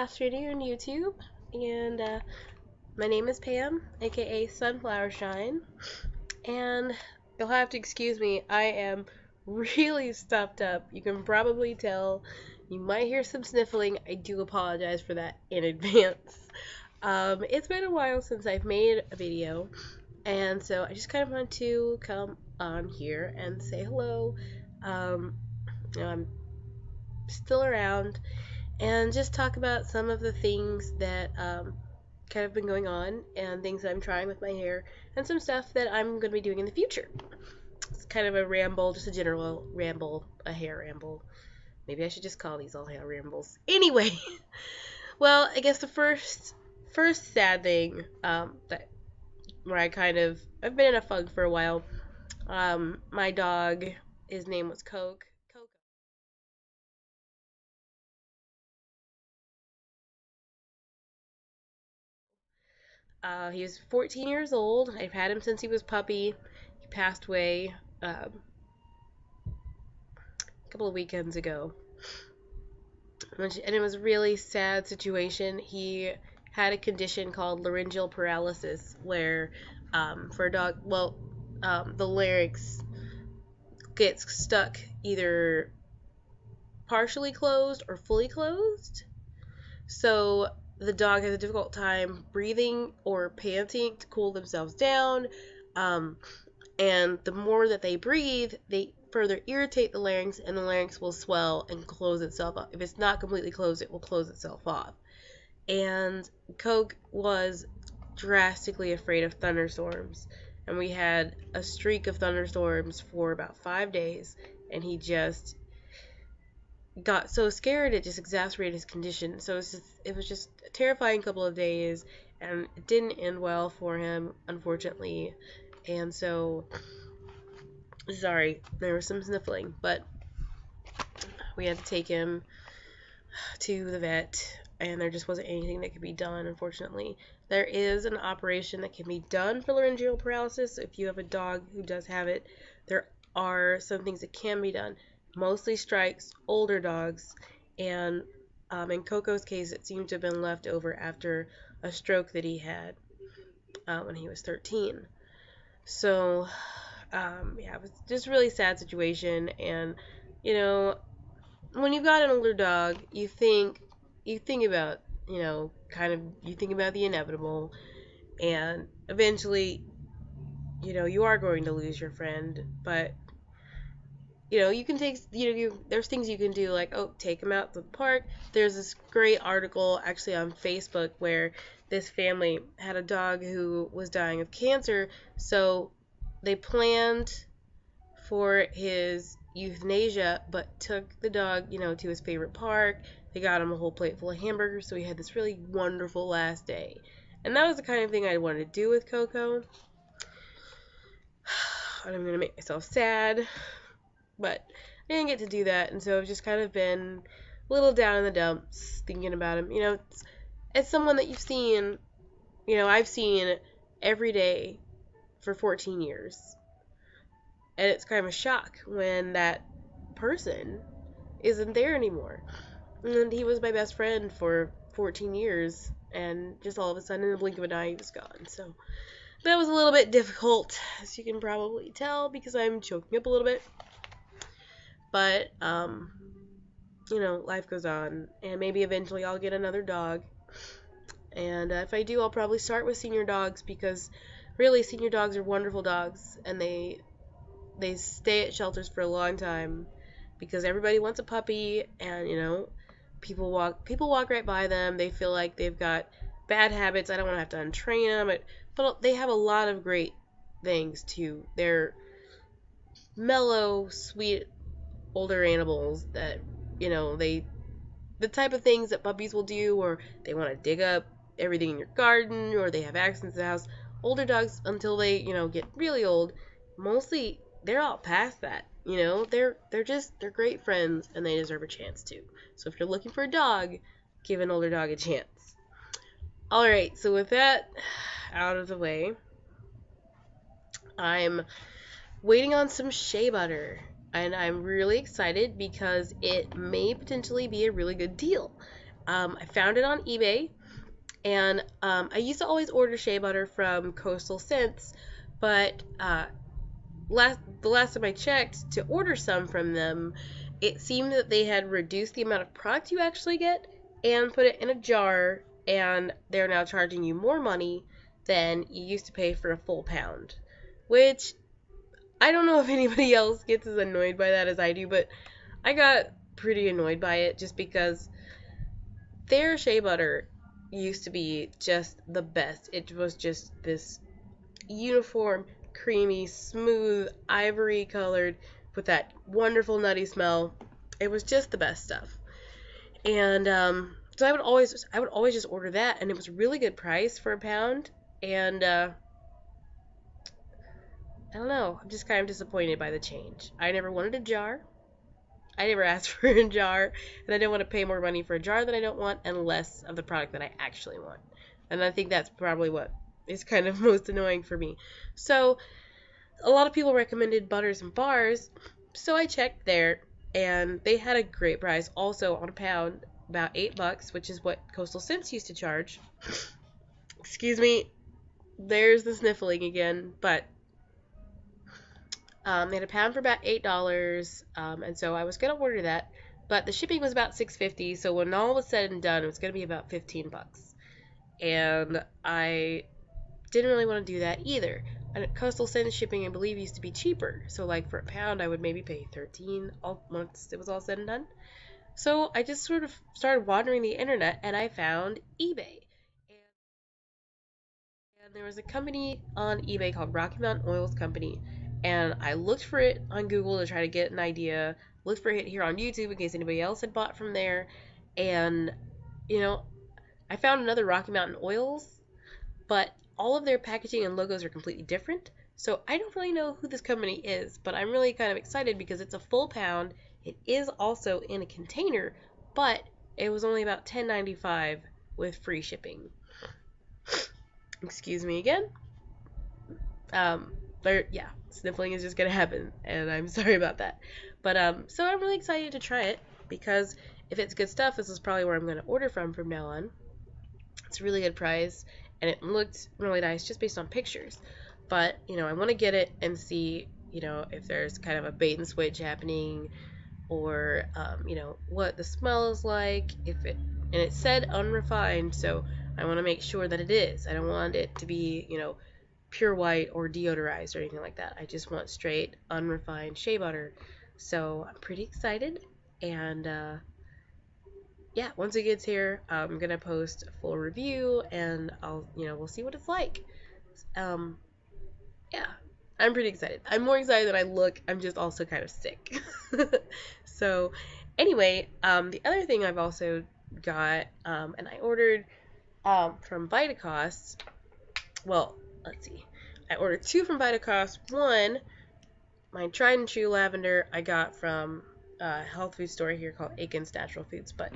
stranger on YouTube, and my name is Pam, aka Sunflower Shine, and you'll have to excuse me, I am really stuffed up. You can probably tell. You might hear some sniffling. I do apologize for that in advance. It's been a while since I've made a video, and so I just kind of want to come on here and say hello. Um, I'm still around and just talk about some of the things that kind of been going on and things that I'm trying with my hair and some stuff that I'm going to be doing in the future. It's kind of a ramble, just a general ramble, a hair ramble. Maybe I should just call these all hair rambles. Anyway, well, I guess the first sad thing that where I've been in a funk for a while. My dog, his name was Coke. He was 14 years old. I've had him since he was puppy. He passed away a couple of weekends ago. And it was a really sad situation. He had a condition called laryngeal paralysis, where for a dog, the larynx gets stuck either partially closed or fully closed. So the dog has a difficult time breathing or panting to cool themselves down. And the more that they breathe, they further irritate the larynx, and the larynx will swell and close itself up. If it's not completely closed, it will close itself off. And Coke was drastically afraid of thunderstorms. And we had a streak of thunderstorms for about 5 days, and he just got so scared it just exacerbated his condition. So it was just a terrifying couple of days, and it didn't end well for him, unfortunately. And so, sorry, there was some sniffling, but we had to take him to the vet, and there just wasn't anything that could be done, unfortunately. There is an operation that can be done for laryngeal paralysis. If you have a dog who does have it, there are some things that can be done. Mostly strikes older dogs, and in Coco's case, it seemed to have been left over after a stroke that he had when he was 13. So, yeah, it was just a really sad situation. And when you've got an older dog, you think about, you think about the inevitable, and eventually, you are going to lose your friend. But you can take, there's things you can do, like, take him out to the park. There's this great article actually on Facebook where this family had a dog who was dying of cancer, so they planned for his euthanasia, but took the dog, to his favorite park. They got him a whole plate full of hamburgers, so he had this really wonderful last day. And that was the kind of thing I wanted to do with Coco. And I'm going to make myself sad, but I didn't get to do that, and so I've just kind of been a little down in the dumps thinking about him. It's someone that you've seen, I've seen every day for 14 years. And it's kind of a shock when that person isn't there anymore. And he was my best friend for 14 years, and just all of a sudden, in the blink of an eye, he was gone. So that was a little bit difficult, as you can probably tell, because I'm choking up a little bit. But, life goes on, and maybe eventually I'll get another dog. And if I do, I'll probably start with senior dogs, because really, senior dogs are wonderful dogs, and they stay at shelters for a long time, because everybody wants a puppy, and, people walk right by them. They feel like they've got bad habits. I don't want to have to untrain them, but they have a lot of great things, too. They're mellow, sweet, older animals that, the type of things that puppies will do, or they want to dig up everything in your garden, or they have accidents in the house. Older dogs, until they, get really old, mostly they're all past that. They're great friends, and they deserve a chance too. So if you're looking for a dog, give an older dog a chance. Alright, so with that out of the way, I'm waiting on some shea butter, and I'm really excited because it may potentially be a really good deal. I found it on eBay, and I used to always order shea butter from Coastal Scents, but the last time I checked to order some from them, it seemed that they had reduced the amount of product you actually get and put it in a jar, and they're now charging you more money than you used to pay for a full pound. Which, I don't know if anybody else gets as annoyed by that as I do, but I got pretty annoyed by it just because their shea butter used to be just the best. It was just this uniform, creamy, smooth, ivory colored with that wonderful nutty smell. It was just the best stuff. And so I would always just order that, and it was a really good price for a pound. And I don't know, I'm just kind of disappointed by the change. I never wanted a jar. I never asked for a jar, and I didn't want to pay more money for a jar that I don't want and less of the product that I actually want. And I think that's probably what is kind of most annoying for me. So, a lot of people recommended Butters and Bars, so I checked there, and they had a great price also on a pound, about $8, which is what Coastal Scents used to charge. Excuse me, there's the sniffling again, but they had a pound for about $8, and so I was gonna order that, but the shipping was about $6.50. So when all was said and done, it was gonna be about $15, and I didn't really want to do that either. And Coastal Scents shipping, I believe, used to be cheaper. So like for a pound, I would maybe pay $13 once it was all said and done. So I just sort of started wandering the internet, and I found eBay. And there was a company on eBay called Rocky Mountain Oils Company, and I looked for it on Google to try to get an idea. Looked for it here on YouTube in case anybody else had bought from there, and you know, I found another Rocky Mountain Oils, but all of their packaging and logos are completely different. So I don't really know who this company is, but I'm really kind of excited because it's a full pound. It is also in a container, but it was only about $10.95 with free shipping. Excuse me again. Yeah, sniffling is just gonna happen, and I'm sorry about that. But so I'm really excited to try it because if it's good stuff, this is probably where I'm gonna order from now on. It's a really good price, and it looked really nice just based on pictures. But I want to get it and see if there's kind of a bait and switch happening, or what the smell is like. And it said unrefined, so I want to make sure that it is. I don't want it to be pure white or deodorized or anything like that. I just want straight unrefined shea butter. So I'm pretty excited, and yeah, once it gets here, I'm gonna post a full review, and we'll see what it's like. Um, yeah, I'm pretty excited. I'm more excited than I look. I'm just also kind of sick. So, anyway, the other thing I've also got, and I ordered from Vitacost. Well, let's see. I ordered two from Vitacost. One, my tried and true lavender, I got from a health food store here called Aiken's Natural Foods, but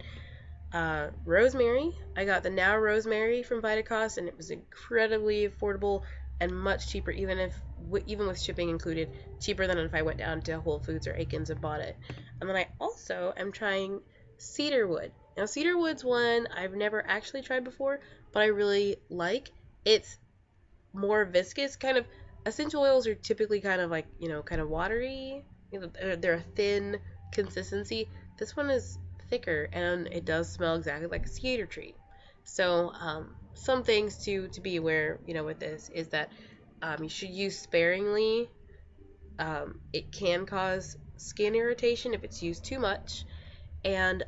rosemary, I got the Now Rosemary from Vitacost, and it was incredibly affordable and much cheaper, even with shipping included, cheaper than if I went down to Whole Foods or Aiken's and bought it. And then I also am trying cedarwood. Now cedarwood's one I've never actually tried before, but I really like. It's more viscous, kind of. Essential oils are typically kind of like kind of watery. They're a thin consistency. This one is thicker, and it does smell exactly like a cedar tree. So some things to be aware with this is that you should use sparingly. It can cause skin irritation if it's used too much, and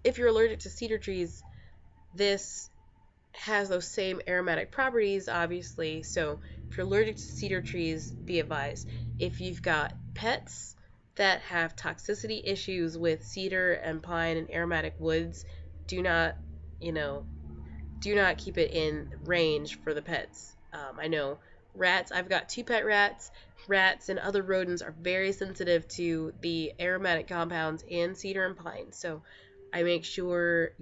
if you're allergic to cedar trees, this has those same aromatic properties, obviously. So if you're allergic to cedar trees, be advised. If you've got pets that have toxicity issues with cedar and pine and aromatic woods, do not keep it in range for the pets. I know rats, I've got two pet rats. Rats and other rodents are very sensitive to the aromatic compounds in cedar and pine. So I make sure,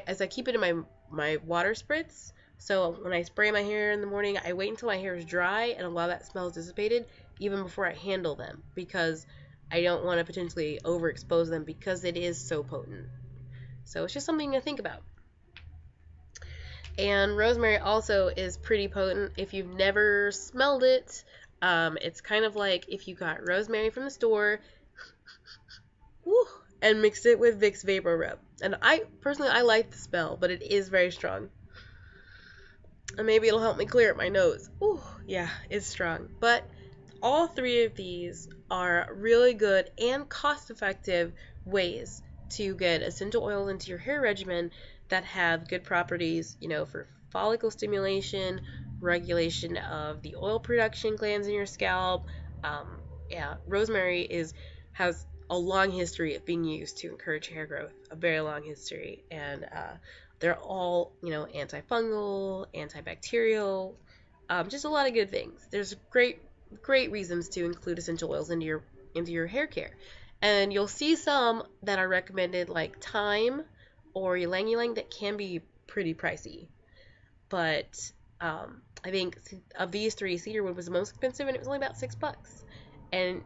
as I keep it in my water spritz. So when I spray my hair in the morning, I wait until my hair is dry and a lot of that smell is dissipated even before I handle them, because I don't want to potentially overexpose them because it is so potent. So it's just something to think about. And rosemary also is pretty potent. If you've never smelled it, it's kind of like if you got rosemary from the store, woo, and mixed it with Vicks Vapor Rub. And I personally, I like the smell, but it is very strong. And maybe it'll help me clear up my nose. Ooh, yeah, it's strong. But all three of these are really good and cost-effective ways to get essential oils into your hair regimen that have good properties, for follicle stimulation, regulation of the oil production glands in your scalp. Yeah, rosemary has a long history of being used to encourage hair growth, a very long history, and they're all, antifungal, antibacterial, just a lot of good things. There's great reasons to include essential oils into your hair care. And you'll see some that are recommended like thyme or ylang ylang that can be pretty pricey. But I think of these three, cedarwood was the most expensive, and it was only about $6. And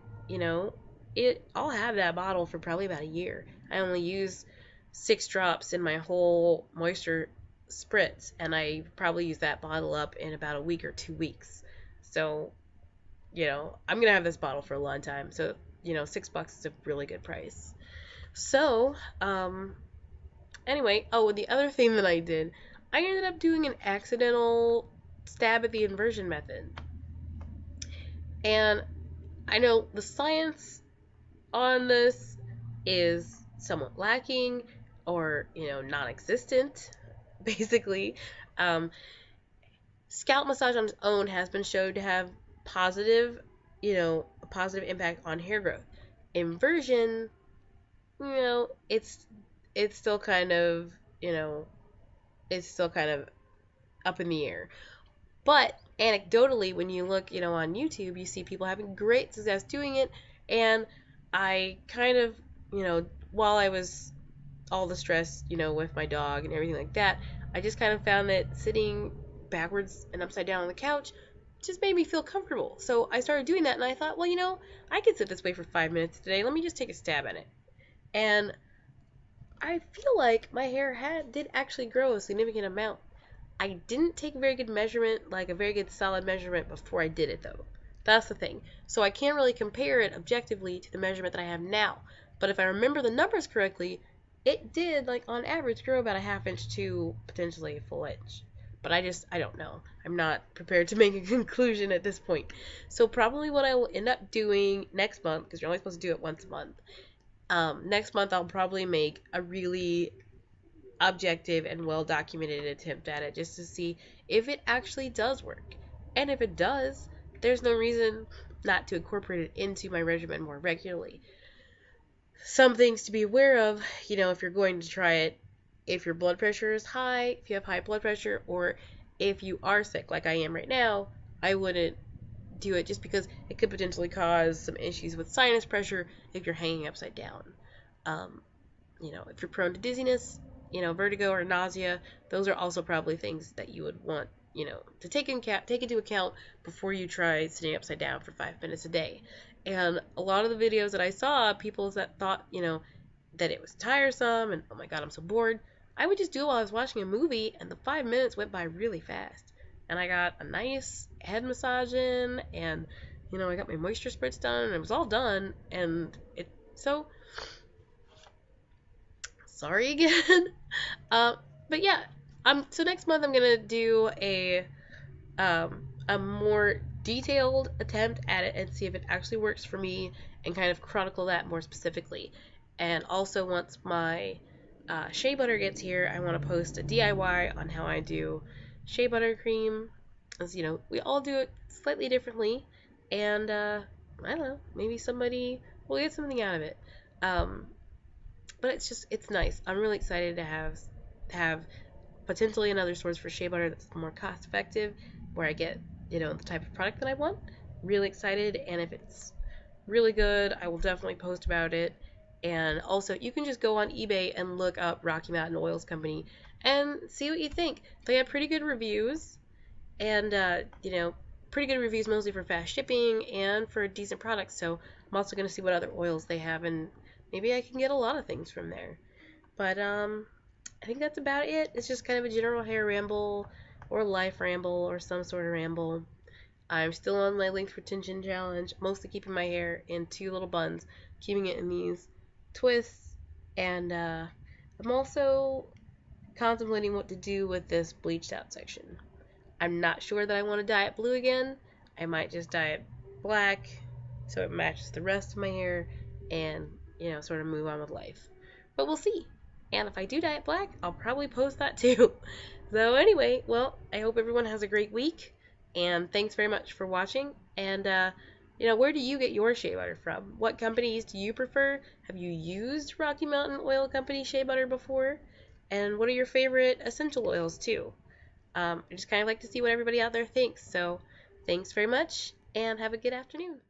I'll have that bottle for probably about a year. I only use 6 drops in my whole moisture spritz, and I probably use that bottle up in about a week or 2 weeks. So, I'm gonna have this bottle for a long time. So, $6 is a really good price. So, anyway, and the other thing that I did, I ended up doing an accidental stab at the inversion method. And I know the science on this is somewhat lacking or, non-existent, basically. Scalp massage on its own has been shown to have a positive impact on hair growth. Inversion, it's still kind of, up in the air. But anecdotally, when you look, on YouTube, you see people having great success doing it. And I kind of, while I was all the stress, with my dog and everything like that, I just kind of found that sitting backwards and upside down on the couch just made me feel comfortable. So I started doing that, and I thought, well, I could sit this way for 5 minutes today. Let me just take a stab at it. And I feel like my hair did actually grow a significant amount. I didn't take a very good measurement, like a very good solid measurement before I did it, though. That's the thing. So I can't really compare it objectively to the measurement that I have now. But if I remember the numbers correctly, it did, like, on average, grow about a ½ inch to potentially a full inch. But I don't know. I'm not prepared to make a conclusion at this point. So probably what I will end up doing next month, because you're only supposed to do it once a month, next month I'll probably make a really objective and well-documented attempt at it just to see if it actually does work. And if it does, there's no reason not to incorporate it into my regimen more regularly. Some things to be aware of, if you're going to try it, if your blood pressure is high, if you have high blood pressure, or if you are sick like I am right now, I wouldn't do it just because it could potentially cause some issues with sinus pressure if you're hanging upside down. If you're prone to dizziness, vertigo or nausea, those are also probably things that you would want, to take into account before you try sitting upside down for 5 minutes a day. And a lot of the videos that I saw, people that thought, that it was tiresome and, oh my God, I'm so bored. I would just do it while I was watching a movie, and the 5 minutes went by really fast. And I got a nice head massage in, and, I got my moisture spritz done, and it was all done, and so, sorry again. But yeah, so next month I'm gonna do a more detailed attempt at it and see if it actually works for me and kind of chronicle that more specifically. And also, once my shea butter gets here, I want to post a DIY on how I do shea butter cream. As we all do it slightly differently, and I don't know, maybe somebody will get something out of it. But it's nice. I'm really excited to have potentially another source for shea butter that's more cost effective, where I get, the type of product that I want. Really excited, and if it's really good, I will definitely post about it. And also, you can just go on eBay and look up Rocky Mountain Oils Company and see what you think. They have pretty good reviews, and pretty good reviews mostly for fast shipping and for decent products. So I'm also going to see what other oils they have, and maybe I can get a lot of things from there. But I think that's about it. It's just kind of a general hair ramble or life ramble or some sort of ramble. I'm still on my length retention challenge, mostly keeping my hair in two little buns, keeping it in these twists, and I'm also contemplating what to do with this bleached out section. I'm not sure that I want to dye it blue again. I might just dye it black so it matches the rest of my hair and, sort of move on with life. But we'll see. And if I do dye it black, I'll probably post that too. So anyway, well, I hope everyone has a great week. And thanks very much for watching. And, where do you get your shea butter from? What companies do you prefer? Have you used Rocky Mountain Oil Company shea butter before? And what are your favorite essential oils too? I just kind of like to see what everybody out there thinks. So thanks very much and have a good afternoon.